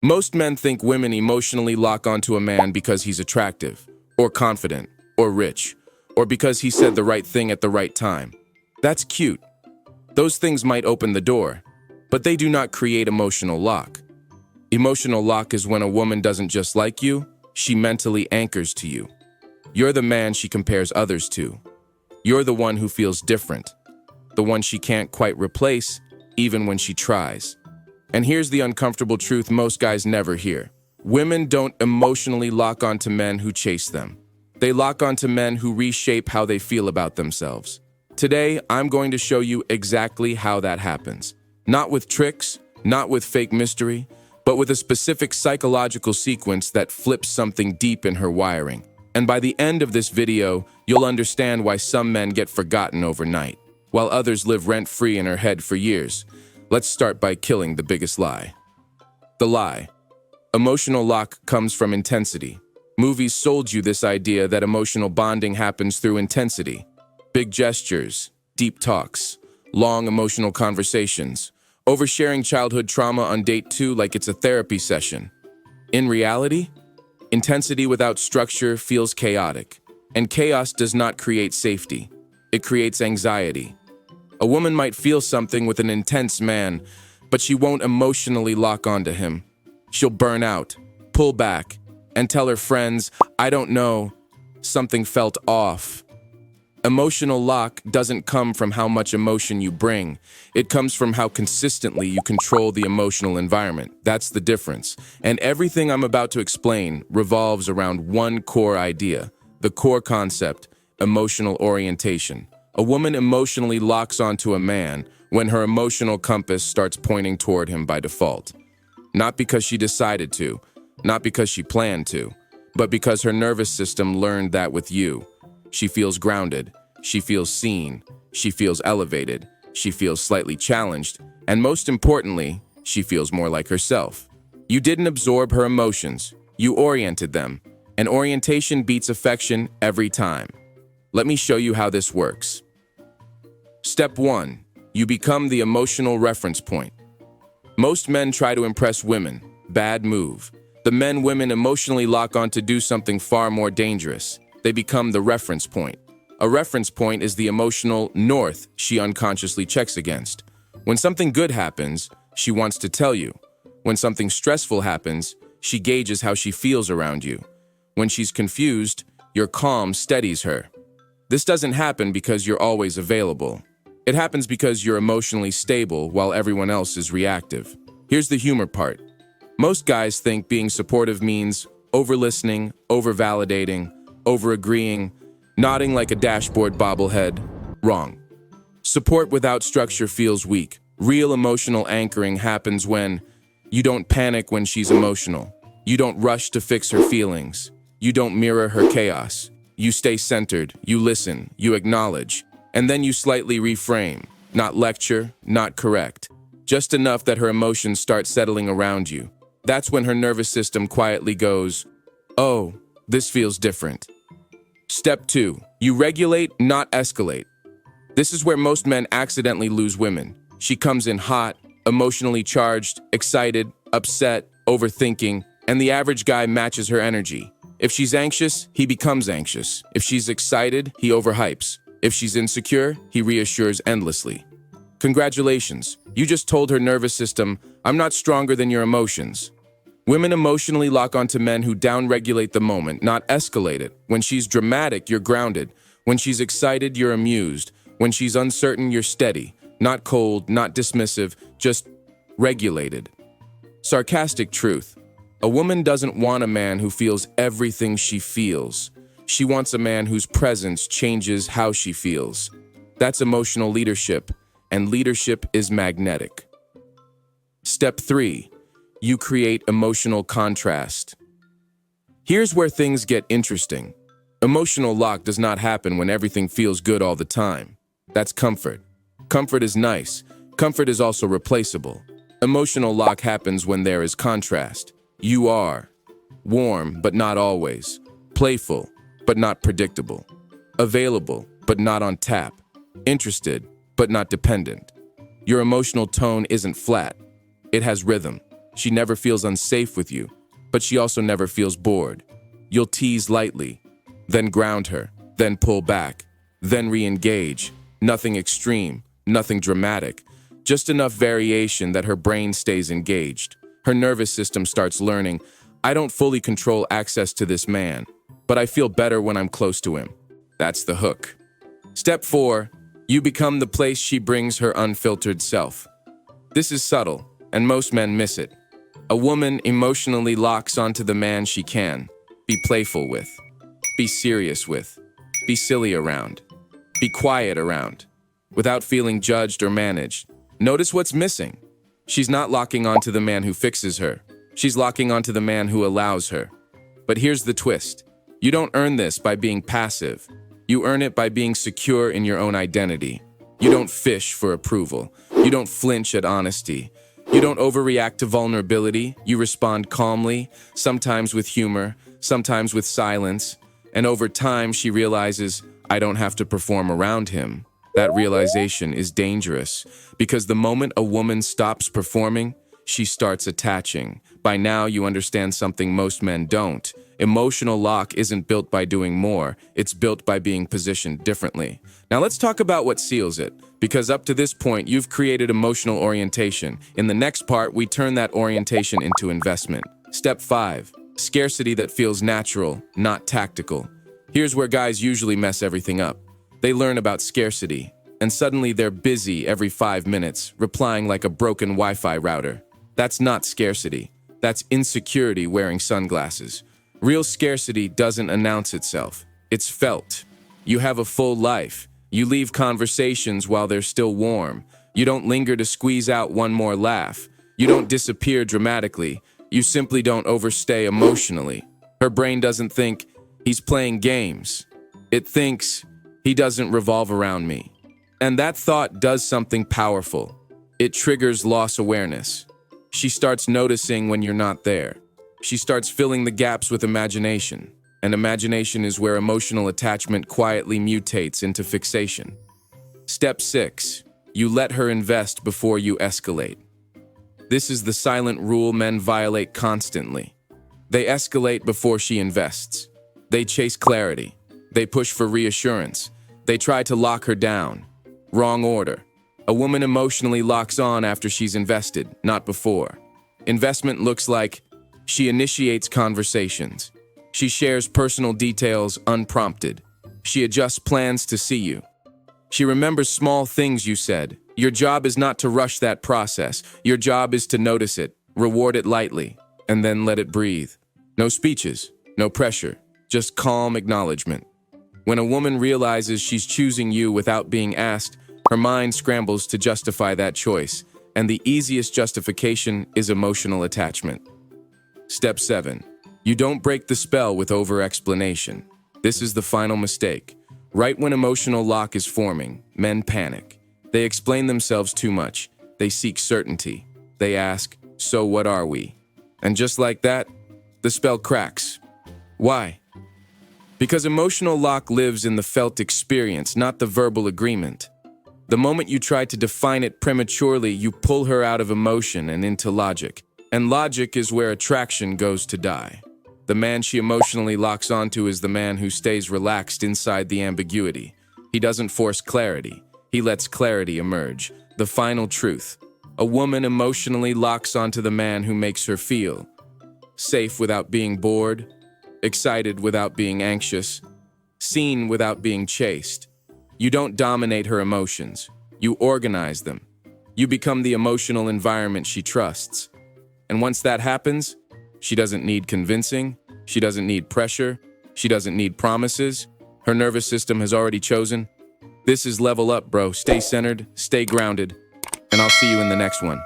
Most men think women emotionally lock onto a man because he's attractive, or confident, or rich, or because he said the right thing at the right time. That's cute. Those things might open the door, but they do not create emotional lock. Emotional lock is when a woman doesn't just like you, she mentally anchors to you. You're the man she compares others to. You're the one who feels different, the one she can't quite replace, even when she tries. And here's the uncomfortable truth most guys never hear. Women don't emotionally lock onto men who chase them. They lock onto men who reshape how they feel about themselves. Today, I'm going to show you exactly how that happens. Not with tricks, not with fake mystery, but with a specific psychological sequence that flips something deep in her wiring. And by the end of this video, you'll understand why some men get forgotten overnight, while others live rent-free in her head for years. Let's start by killing the biggest lie. The lie. Emotional lock comes from intensity. Movies sold you this idea that emotional bonding happens through intensity. Big gestures, deep talks, long emotional conversations, oversharing childhood trauma on date 2 like it's a therapy session. In reality, intensity without structure feels chaotic, and chaos does not create safety. It creates anxiety. A woman might feel something with an intense man, but she won't emotionally lock onto him. She'll burn out, pull back, and tell her friends, "I don't know, something felt off." Emotional lock doesn't come from how much emotion you bring. It comes from how consistently you control the emotional environment. That's the difference. And everything I'm about to explain revolves around one core idea, the core concept, emotional orientation. A woman emotionally locks onto a man when her emotional compass starts pointing toward him by default. Not because she decided to, not because she planned to, but because her nervous system learned that with you. She feels grounded, she feels seen, she feels elevated, she feels slightly challenged, and most importantly, she feels more like herself. You didn't absorb her emotions, you oriented them, and orientation beats affection every time. Let me show you how this works. Step 1. You become the emotional reference point. Most men try to impress women. Bad move. The men women emotionally lock on to do something far more dangerous. They become the reference point. A reference point is the emotional north she unconsciously checks against. When something good happens, she wants to tell you. When something stressful happens, she gauges how she feels around you. When she's confused, your calm steadies her. This doesn't happen because you're always available. It happens because you're emotionally stable while everyone else is reactive. Here's the humor part. Most guys think being supportive means over-listening, over-validating, over-agreeing, nodding like a dashboard bobblehead. Wrong. Support without structure feels weak. Real emotional anchoring happens when you don't panic when she's emotional. You don't rush to fix her feelings. You don't mirror her chaos. You stay centered, you listen, you acknowledge, and then you slightly reframe. Not lecture, not correct. Just enough that her emotions start settling around you. That's when her nervous system quietly goes, "Oh, this feels different." Step 2. You regulate, not escalate. This is where most men accidentally lose women. She comes in hot, emotionally charged, excited, upset, overthinking, and the average guy matches her energy. If she's anxious, he becomes anxious. If she's excited, he overhypes. If she's insecure, he reassures endlessly. Congratulations, you just told her nervous system, "I'm not stronger than your emotions." Women emotionally lock onto men who downregulate the moment, not escalate it. When she's dramatic, you're grounded. When she's excited, you're amused. When she's uncertain, you're steady. Not cold, not dismissive, just regulated. Sarcastic truth. A woman doesn't want a man who feels everything she feels. She wants a man whose presence changes how she feels. That's emotional leadership, and leadership is magnetic. Step 3. You create emotional contrast. Here's where things get interesting. Emotional lock does not happen when everything feels good all the time. That's comfort. Comfort is nice. Comfort is also replaceable. Emotional lock happens when there is contrast. You are warm, but not always. Playful, but not predictable. Available, but not on tap. Interested, but not dependent. Your emotional tone isn't flat. It has rhythm. She never feels unsafe with you, but she also never feels bored. You'll tease lightly, then ground her, then pull back, then re-engage. Nothing extreme, nothing dramatic, just enough variation that her brain stays engaged. Her nervous system starts learning, I don't fully control access to this man, but I feel better when I'm close to him. That's the hook. Step 4, you become the place she brings her unfiltered self. This is subtle, and most men miss it. A woman emotionally locks onto the man she can be playful with, be serious with, be silly around, be quiet around, without feeling judged or managed. Notice what's missing. She's not locking onto the man who fixes her. She's locking onto the man who allows her. But here's the twist. You don't earn this by being passive. You earn it by being secure in your own identity. You don't fish for approval. You don't flinch at honesty. You don't overreact to vulnerability. You respond calmly, sometimes with humor, sometimes with silence. And over time, she realizes, I don't have to perform around him. That realization is dangerous because the moment a woman stops performing, she starts attaching. By now, you understand something most men don't. Emotional lock isn't built by doing more. It's built by being positioned differently. Now let's talk about what seals it, because up to this point, you've created emotional orientation. In the next part, we turn that orientation into investment. Step 5, scarcity that feels natural, not tactical. Here's where guys usually mess everything up. They learn about scarcity, and suddenly they're busy every 5 minutes, replying like a broken Wi-Fi router. That's not scarcity. That's insecurity wearing sunglasses. Real scarcity doesn't announce itself. It's felt. You have a full life. You leave conversations while they're still warm. You don't linger to squeeze out one more laugh. You don't disappear dramatically. You simply don't overstay emotionally. Her brain doesn't think, he's playing games. It thinks, he doesn't revolve around me. And that thought does something powerful. It triggers loss awareness. She starts noticing when you're not there. She starts filling the gaps with imagination. And imagination is where emotional attachment quietly mutates into fixation. Step 6, you let her invest before you escalate. This is the silent rule men violate constantly. They escalate before she invests. They chase clarity. They push for reassurance. They try to lock her down. Wrong order. A woman emotionally locks on after she's invested, not before. Investment looks like she initiates conversations. She shares personal details unprompted. She adjusts plans to see you. She remembers small things you said. Your job is not to rush that process. Your job is to notice it, reward it lightly, and then let it breathe. No speeches, no pressure, just calm acknowledgement. When a woman realizes she's choosing you without being asked, her mind scrambles to justify that choice, and the easiest justification is emotional attachment. Step 7. You don't break the spell with over-explanation. This is the final mistake. Right when emotional lock is forming, men panic. They explain themselves too much. They seek certainty. They ask, so what are we? And just like that, the spell cracks. Why? Because emotional lock lives in the felt experience, not the verbal agreement. The moment you try to define it prematurely, you pull her out of emotion and into logic. And logic is where attraction goes to die. The man she emotionally locks onto is the man who stays relaxed inside the ambiguity. He doesn't force clarity. He lets clarity emerge. The final truth. A woman emotionally locks onto the man who makes her feel safe without being bored, excited without being anxious, seen without being chased. You don't dominate her emotions. You organize them. You become the emotional environment she trusts. And once that happens, she doesn't need convincing, she doesn't need pressure, she doesn't need promises. Her nervous system has already chosen. This is level up, bro. Stay centered, stay grounded, and I'll see you in the next one.